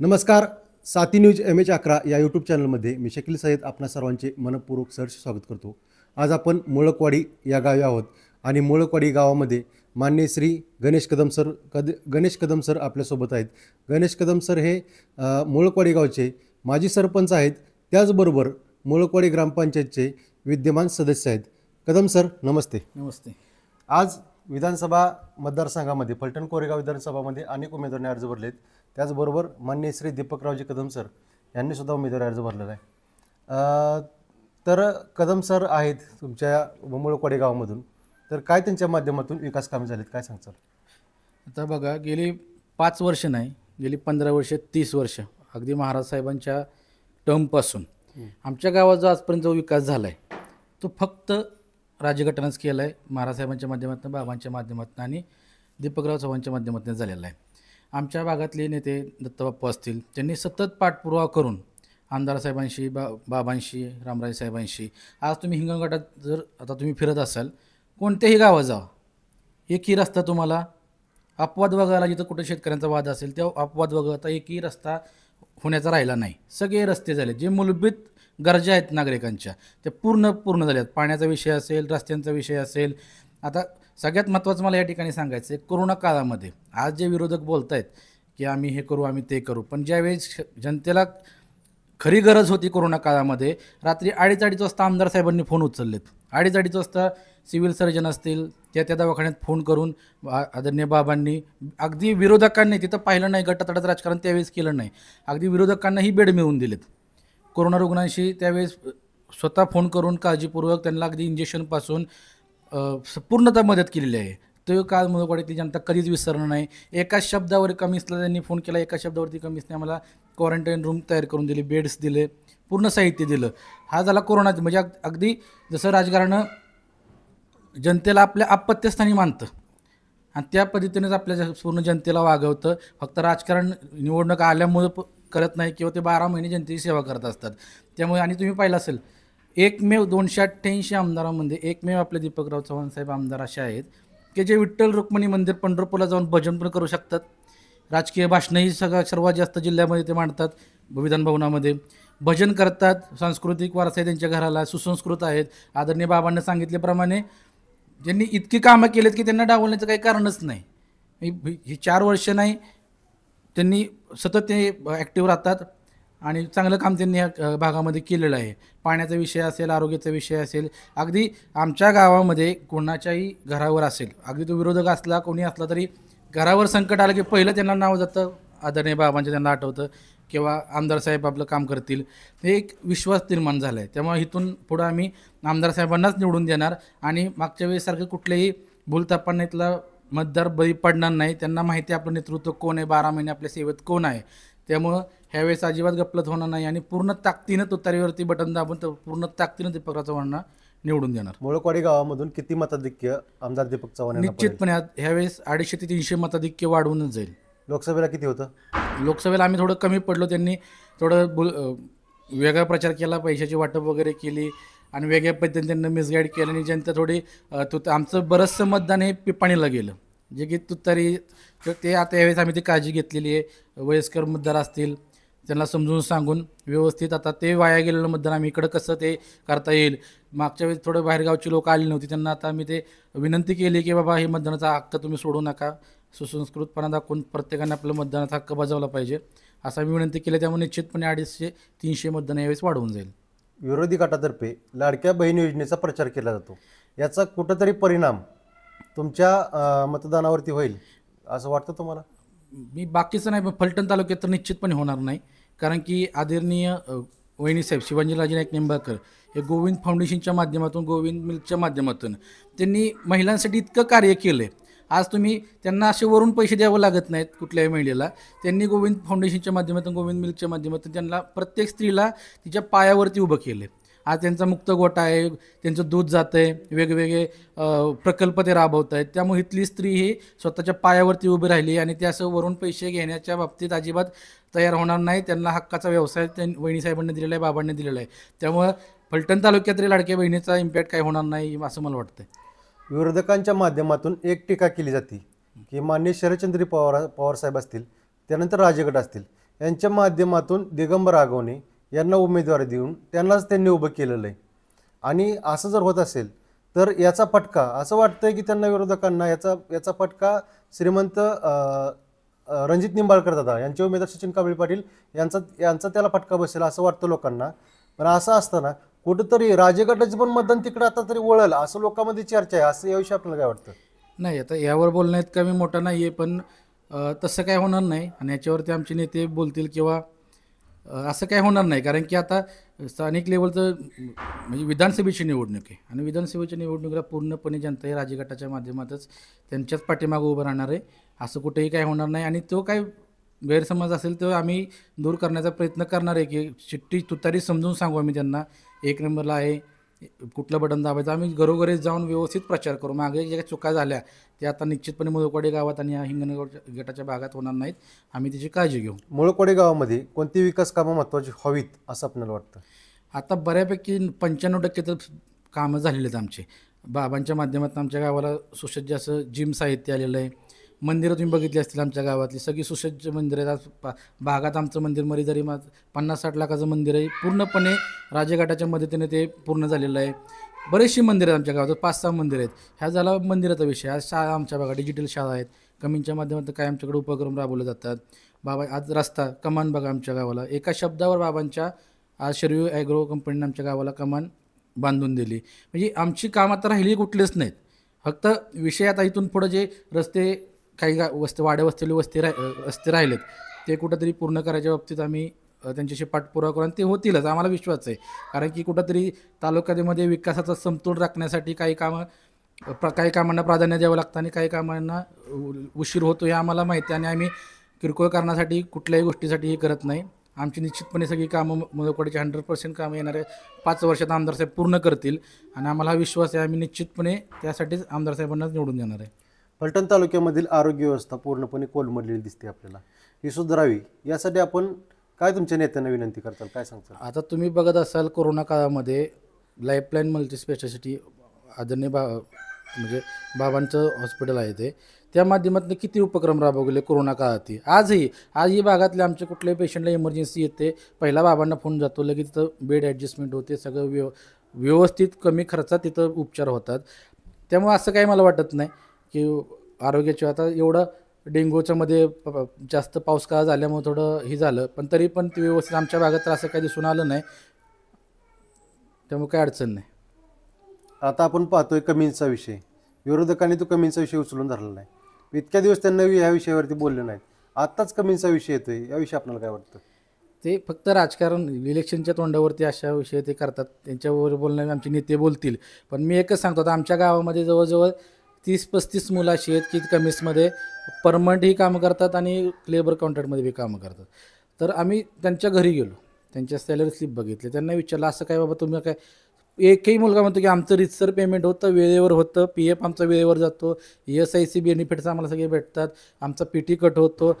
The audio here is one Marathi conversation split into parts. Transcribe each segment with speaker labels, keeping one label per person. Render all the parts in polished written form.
Speaker 1: नमस्कार. साथी न्यूज MH11 या यूट्यूब चॅनलमध्ये मी शकील सय्यद आपणा सर्वांचे मनपूर्वक सहर्ष स्वागत करतो. आज आपण मुळकवाडी या गावी आहोत आणि मुळकवाडी गावामध्ये माननीय श्री गणेश कदम सर आपल्यासोबत आहेत. गणेश कदम सर हे मुळकवाडी गावचे माजी सरपंच आहेत, त्याचबरोबर मुळकवाडी ग्रामपंचायतचे विद्यमान सदस्य आहेत. कदम सर नमस्ते.
Speaker 2: नमस्ते.
Speaker 1: आज विधानसभा मतदारसंघामध्ये फलटण कोरेगाव विधानसभामध्ये अनेक उमेदवारांनी अर्ज भरलेत. त्याचबरोबर माननीय श्री दीपकरावजी कदम सर यांनी सुद्धा उमेदवारी अर्ज भरलेला आहे. तर कदम सर आहेत तुमच्या मुळकवाडी गावामधून, तर काय त्यांच्या माध्यमातून विकास कामे झालीत काय सांगचाल?
Speaker 2: आता बघा, गेली 5 वर्ष नाही, गेली 15 वर्ष 30 वर्ष अगदी महाराज साहेबांच्या टर्मपासून आमच्या गावात जो आजपर्यंत जो विकास झाला आहे तो फक्त राजगटानंच केला आहे. महाराज साहेबांच्या माध्यमातून, बाबांच्या माध्यमातून आणि दीपकराव चव्हाणच्या माध्यमातून झालेला आहे. आमच्या भागातले नेते दत्तबाप्पा असतील, त्यांनी सतत पाठपुरावा करून आमदार साहेबांशी, बाबांशी, रामराजे साहेबांशी, आज तुम्ही हिंगणघाटात जर आता तुम्ही फिरत असाल, कोणत्याही गावात जावा, एकही रस्ता तुम्हाला अपवाद वगळला, जिथं कुठं शेतकऱ्यांचा वाद असेल त्या अपवाद वगळता एकही रस्ता होण्याचा राहिला नाही. सगळे रस्ते झाले. जे मूलभूत गरजा आहेत नागरिकांच्या त्या पूर्ण झाल्यात. पाण्याचा विषय असेल, रस्त्यांचा विषय असेल. आता सगळ्यात महत्त्वाचं मला या ठिकाणी सांगायचं आहे, कोरोना काळामध्ये आज जे विरोधक बोलत आहेत की आम्ही हे करू, आम्ही ते करू, पण ज्यावेळेस जनतेला खरी गरज होती कोरोना काळामध्ये, रात्री 2:30 वाजता आमदार साहेबांनी फोन उचललेत. 2:30 वाजता सिव्हिल सर्जन असतील त्या दवाखान्यात फोन करून आदरणीय बाबांनी, अगदी विरोधकांनी तिथं पाहिलं नाही, गटातटाचं राजकारण त्यावेळेस केलं नाही, अगदी विरोधकांनाही बेड मिळवून दिलेत. कोरोना रुग्णांशी त्यावेळेस स्वतः फोन करून काळजीपूर्वक त्यांना अगदी इंजेक्शनपासून पूर्णतः मदत केलेली आहे. तो काळ मुळकवाडीतली जनता कधीच विसरणार नाही. एका शब्दावर कमीसला त्यांनी फोन केला, एका शब्दावरती कमीसने आम्हाला क्वारंटाईन रूम तयार करून दिली, बेड्स दिले, पूर्ण साहित्य दिलं. हा झाला कोरोना. म्हणजे अगदी जसं राजकारण जनतेला आपल्या आपत्त्यस्थानी मानतं आणि त्या पद्धतीनेच आपल्या पूर्ण जनतेला वागवतं. फक्त राजकारण निवडणूक आल्यामुळं करत नाही किंवा ते 12 महिने जनतेची सेवा करत असतात. त्यामुळे आणि तुम्ही पाहिलं असेल, एकमेव 288 आमदारांमध्ये एकमेव आपले दीपकराव चव्हाण साहेब आमदार असे आहेत की जे विठ्ठल रुक्मिणी मंदिर पंढरपूरला जाऊन भजन पण करू शकतात. राजकीय भाषणंही सर्वात जास्त जिल्ह्यामध्ये ते मांडतात. विधान भवनामध्ये भजन करतात. सांस्कृतिक वारसा आहे त्यांच्या घराला, सुसंस्कृत आहेत. आदरणीय बाबांना सांगितल्याप्रमाणे ज्यांनी इतकी कामं केलेत की त्यांना डावलण्याचं काही कारणच नाही. ही 4 वर्ष नाही, त्यांनी सतत ते ॲक्टिव्ह राहतात आणि चांगलं काम त्यांनी या भागामध्ये केलेलं आहे. पाण्याचा विषय असेल, आरोग्याचा विषय असेल, अगदी आमच्या गावामध्ये कोणाच्याही घरावर असेल, अगदी तो विरोधक असला कोणी असला तरी घरावर संकट आलं की पहिलं त्यांना नाव जातं आदरणीय बाबांचं, त्यांना आठवतं किंवा आमदार साहेब आपलं काम करतील. हे एक विश्वास निर्माण झाला आहे. त्यामुळे इथून पुढं आम्ही आमदार साहेबांनाच निवडून देणार आणि मागच्या वेळेसारखं कुठल्याही भूलथापांना मतदार बळी पडणार नाही. त्यांना माहिती आहे आपलं नेतृत्व कोण आहे, 12 महिने आपल्या सेवेत कोण आहे. त्यामुळं ह्यावेळेस अजिबात गपलत होणार नाही आणि पूर्ण ताकदीनं तुतारीवरती बटन दाबून पूर्ण ताकदीनं दीपकराव चव्हाणांना निवडून देणार.
Speaker 1: मुळकवाडी गावामधून किती मताधिक्य आमदार दीपक चव्हाण यांना पडेल?
Speaker 2: निश्चितपणे ह्यावेळेस 250 ते 300 मताधिक्य वाढवूनच जाईल.
Speaker 1: लोकसभेला किती होतं?
Speaker 2: लोकसभेला आम्ही थोडं कमी पडलो. त्यांनी थोडं वेगळा प्रचार केला, पैशाची वाटप वगैरे केली आणि वेगळ्या पद्धतीने त्यांना मिसगाईड केलं आणि जनता थोडी आमचं बरंचसं मतदान हे पिपाणीला गेलं. जे की तुतारी ते आता यावेळेस आम्ही ती काळजी घेतलेली आहे. वयस्कर मतदार असतील त्यांना समजून सांगून व्यवस्थित आता ते वाया गेलेलं मतदान आम्ही इकडं कसं ते करता येईल. मागच्या वेळेस थोडं बाहेरगावची लोक आली नव्हती, त्यांना आता आम्ही ते विनंती केली की बाबा हे मतदानाचा हक्क तुम्ही सोडू नका, सुसंस्कृतपणा दाखवून प्रत्येकाने आपलं मतदानाचा हक्क बजावला पाहिजे असं आम्ही विनंती केली. त्यामुळे निश्चितपणे 250 ते 300 मतदान यावेळेस वाढवून जाईल.
Speaker 1: विरोधी गटातर्फे लाडक्या बहीण योजनेचा प्रचार केला जातो, याचा कुठंतरी परिणाम तुमच्या मतदानावरती होईल असं वाटतं तुम्हाला?
Speaker 2: मी बाकीचं नाही, पण फलटण तालुक्यात तर निश्चितपणे होणार नाही. कारण की आदरणीय वहिनीसाहेब शिवाजीराजे नाईक निंबाळकर हे गोविंद फाउंडेशनच्या माध्यमातून, गोविंद मिल्कच्या माध्यमातून त्यांनी महिलांसाठी इतकं कार्य केलं आहे. आज तुम्ही त्यांना असे वरून पैसे द्यावं लागत नाहीत कुठल्याही महिलेला. त्यांनी गोविंद फाउंडेशनच्या माध्यमातून, गोविंद मिल्कच्या माध्यमातून त्यांना प्रत्येक स्त्रीला तिच्या पायावरती उभं केलं आहे. आज त्यांचा मुक्त गोठा आहे, त्यांचं दूध जातं आहे, वेगवेगळे प्रकल्प ते राबवत आहेत. त्यामुळे इथली स्त्री ही स्वतःच्या पायावरती उभी राहिली आणि ते असं वरून पैसे घेण्याच्या बाबतीत अजिबात तयार होणार नाही. त्यांना हक्काचा व्यवसाय वहिनीसाहेबांनी दिलेला आहे, बाबांनी दिलेला आहे. त्यामुळं फलटण तालुक्यात तरी लाडक्या बहिणीचा इम्पॅक्ट काही होणार नाही असं मला वाटतं.
Speaker 1: विरोधकांच्या माध्यमातून एक टीका केली जाते की माननीय शरदचंद्र पवार साहेब असतील, त्यानंतर राजगट असतील, यांच्या माध्यमातून दिगंबर आगवणे यांना उमेदवारी देऊन त्यांनाच त्यांनी उभं केलेलं आहे. आणि असं जर होत असेल तर याचा फटका असं वाटतंय की त्यांना विरोधकांना याचा फटका श्रीमंत रणजित निंबाळकर दादा यांचे उमेदवार सचिन कांबळे पाटील यांचा त्याला फटका बसेल असं वाटतं लोकांना. पण असं असताना कुठंतरी राजगटाचं पण मतदान तिकडे आता तरी वळलं असं लोकांमध्ये चर्चा आहे. असं याविषयी आपल्याला काय वाटतं?
Speaker 2: नाही, आता यावर बोलण्यात कमी मोठा नाही आहे, पण तसं काय होणार नाही आणि याच्यावरती आमचे नेते बोलतील किंवा असं काय होणार नाही. कारण की आता स्थानिक लेवलचं म्हणजे विधानसभेची निवडणूक आहे आणि विधानसभेच्या निवडणुकीला पूर्णपणे जनता ही राजगटाच्या माध्यमातच त्यांच्याच पाठीमागं उभं राहणार आहे. असं कुठेही काय होणार नाही आणि तो काय गैरसमज असेल तो आम्ही दूर करण्याचा प्रयत्न करणार आहे की चिठ्ठी तुतारी समजून सांगू आम्ही त्यांना. 1 नंबरला आहे, कुठलं बटन दाबायचं, आम्ही घरोघरी जाऊन व्यवस्थित प्रचार करू. मागे ज्या चुका झाल्या त्या आता निश्चितपणे मुळकवाडी गावात आणि या हिंगणघाट गटाच्या भागात होणार नाहीत. आम्ही त्याची काळजी घेऊ.
Speaker 1: मुळकवाडी गावामध्ये कोणती विकास कामं महत्त्वाची हवीत असं आपल्याला वाटतं?
Speaker 2: आता बऱ्यापैकी 95% तर कामं झालेली आहेत आमचे. बाबांच्या माध्यमातून आमच्या गावाला सुसज्ज असं जिम साहित्य आलेलं आहे. मंदिरं तुम्ही बघितली असतील आमच्या गावातली सगळी सुसज्ज मंदिरं आहेत. आज भागात आमचं मंदिर मरीजरी 50-60 लाखाचं मंदिर आहे. पूर्णपणे राजघाटाच्या मदतीने ते पूर्ण झालेलं आहे. बरेचशी मंदिरं आहेत आमच्या गावात, 5-6 मंदिरं आहेत. ह्या झाला मंदिराचा विषय. आज शाळा आमच्या भागात डिजिटल शाळा आहेत. कमींच्या माध्यमातून काय आमच्याकडे उपक्रम राबवले जातात. बाबा आज रस्ता कमान बघा आमच्या गावाला. एका शब्दावर बाबांच्या आज शर्यू ॲग्रो कंपनीने आमच्या गावाला कमान बांधून दिली. म्हणजे आमची कामं आता राहिली कुठलीच नाहीत. फक्त विषय आता इथून पुढं जे रस्ते काही वाड्या वस्तीले रस्ते राहिलेत ते कुठंतरी पूर्ण करायच्या बाबतीत आम्ही त्यांच्याशी पाठपुरावा करू आणि ते होतीलच, आम्हाला विश्वास आहे. कारण की कुठंतरी तालुक्यामध्ये विकासाचा समतोल राखण्यासाठी काही कामांना प्राधान्य द्यावं लागतं आणि काही कामांना उशीर होतो हे आम्हाला माहिती आहे आणि आम्ही किरकोळ कारणासाठी कुठल्याही गोष्टीसाठी हे करत नाही. आमची निश्चितपणे सगळी कामं मुळकवाडीची 100% कामं येणाऱ्या 5 वर्षात आमदार साहेब पूर्ण करतील आणि आम्हाला हा विश्वास आहे. आम्ही निश्चितपणे त्यासाठीच आमदार साहेबांनाच निवडून देणार आहे.
Speaker 1: फलटण तालुक्यामधील आरोग्य व्यवस्था पूर्णपणे कोलमडलेली दिसते आपल्याला. ही सुधारावी यासाठी आपण काय तुमच्या नेत्यांना विनंती करताल, काय सांगताल?
Speaker 2: आता तुम्ही बघत असाल कोरोना काळामध्ये लाईफलाईन मल्टीस्पेशालिटी आदरणीय म्हणजे बाबांचं हॉस्पिटल आहे ते, त्या माध्यमातून किती उपक्रम राबवले कोरोना काळात. आजही भागातले आमच्या कुठल्याही पेशंटला इमर्जन्सी येते, पहिला बाबांना फोन जातो, लगेच तिथं बेड ॲडजस्टमेंट होते, सगळं व्यवस्थित कमी खर्चात तिथं उपचार होतात. त्यामुळे असं काही मला वाटत नाही की आरोग्याची आता एवढं डेंग्यूच्या मध्ये जास्त पाऊस काळ झाल्यामुळे थोडं हे झालं, पण तरी पण ते व्यवस्थित आमच्या भागात तर असं काही दिसून आलं नाही, त्यामुळे काही अडचण नाही.
Speaker 1: आता आपण पाहतोय कमींचा विषय, विरोधकांनी तो कमींचा विषय उचलून धरला नाही. इतक्या दिवस त्यांना या विषयावरती बोलले नाहीत, आत्ताच कमींचा विषय येतोय, याविषयी आपल्याला काय वाटतं?
Speaker 2: ते फक्त राजकारण इलेक्शनच्या तोंडावरती अशा विषय ते करतात, त्यांच्यावर बोलणारे आमचे नेते बोलतील. पण मी एकच सांगतो, आता आमच्या गावामध्ये जवळजवळ 30-35 मुलं अशी आहेत की कमिसमध्ये परमनंट ही कामं करतात आणि लेबर कॉन्ट्रॅक्टमध्ये बी कामं करतात. तर आम्ही त्यांच्या घरी गेलो, त्यांच्या सॅलरी स्लिप बघितले, त्यांना विचारलं असं काय बाबा तुम्ही काय. एकही मुलगा म्हणतो की आमचं रितसर पेमेंट होतं, वेळेवर होतं, PF आमचा वेळेवर जातो, ESIC बेनिफिट्स आम्हाला सगळे भेटतात, आमचा PT कट होतो,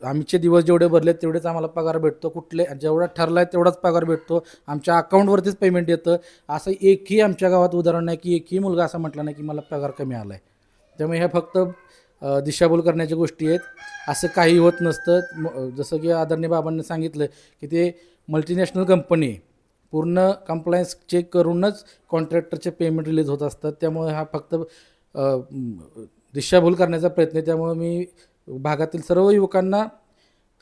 Speaker 2: आमचे दिवस जेवढे भरले तेवढेच आम्हाला पगार भेटतो, कुठले जेवढा ठरला आहे तेवढाच पगार भेटतो, आमच्या अकाउंटवरतीच पेमेंट येतं. असं एकही आमच्या गावात उदाहरण नाही की एकही मुलगा असा म्हटला नाही की मला पगार कमी आला आहे. त्यामुळे ह्या फक्त दिशाभूल करण्याच्या गोष्टी आहेत, असं काही होत नसतं. जसं की आदरणीय बाबांनी सांगितलं की ते मल्टीनॅशनल कंपनी आहे, पूर्ण कंप्लायन्स चेक करूनच कॉन्ट्रॅक्टरचे पेमेंट रिलीज होत असतात. त्यामुळे हा फक्त दिशाभूल करण्याचा प्रयत्न आहे. त्यामुळे मी भागातील सर्व युवकांना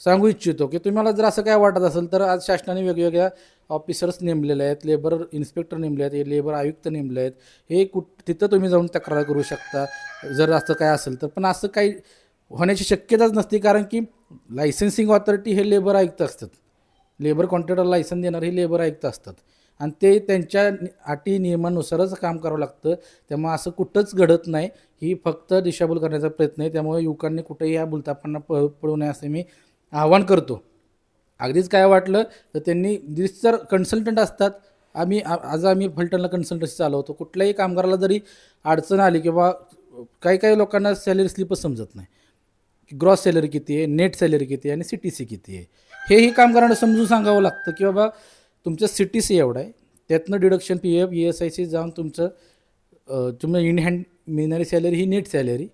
Speaker 2: सांगू इच्छितो की तुम्हाला जर असं काय वाटत असेल तर आज शासनाने वेगवेगळ्या ऑफिसर्स नेमलेले आहेत, लेबर इन्स्पेक्टर नेमले आहेत, लेबर आयुक्त नेमले आहेत, हे तिथं तुम्ही जाऊन तक्रार करू शकता जर असं काय असेल तर. पण असं काही होण्याची शक्यताच नसते, कारण की लायसन्सिंग ऑथॉरिटी हे लेबर आयुक्त असतात, लेबर कॉन्ट्रॅक्टर लायसन देणार हे लेबर आयुक्त असतात आणि ते त्यांच्या अटी नियमानुसारच काम करावं लागतं. त्यामुळे असं कुठंच घडत नाही, ही फक्त दिशाभूल करण्याचा प्रयत्न आहे. त्यामुळे युवकांनी कुठेही या भूलथापांना पळू नये असं मी आवाहन करतो. अगदीच काय वाटलं तर त्यांनी जर कन्सल्टंट असतात, आम्ही फलटणला कन्सल्टन्सी चालवतो, कुठल्याही कामगाराला जरी अडचण आली किंवा काही लोकांना सॅलरी स्लिपच समजत नाही की ग्रॉस सॅलरी किती आहे, नेट सॅलरी किती आहे आणि CTC किती आहे, हेही कामगारांना समजून सांगावं लागतं की बाबा तुमचं CTC एवढं आहे, त्यातनं डिडक्शन PF ESIC जाऊन तुम्हाला इन हँड मिळणारी सॅलरी ही नेट सॅलरी,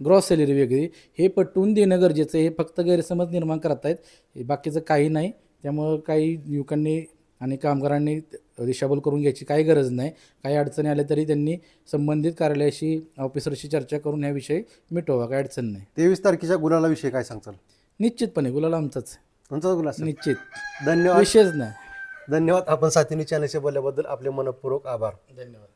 Speaker 2: ग्रॉस सॅलरी वेगळी, हे पटवून देणं गरजेचं आहे. हे फक्त गैरसमज निर्माण करत आहेत, हे बाकीचं काही नाही. त्यामुळं काही युवकांनी आणि कामगारांनी दिशाभूल करून घ्यायची काही गरज नाही. काही अडचणी आल्या तरी त्यांनी संबंधित कार्यालयाशी ऑफिसरशी चर्चा करून ह्याविषयी मिटवा, काही अडचण नाही.
Speaker 1: 23 तारखेच्या गुलालाविषयी काय सांगचाल?
Speaker 2: निश्चितपणे गुलाल आमचाच आहे.
Speaker 1: तुमचा गुलाल असेल.
Speaker 2: निश्चित,
Speaker 1: धन्यवाद.
Speaker 2: विषयच नाही.
Speaker 1: धन्यवाद. आपण साथीनी चॅनलशी बोलल्याबद्दल आपले मनपूर्वक आभार.
Speaker 2: धन्यवाद.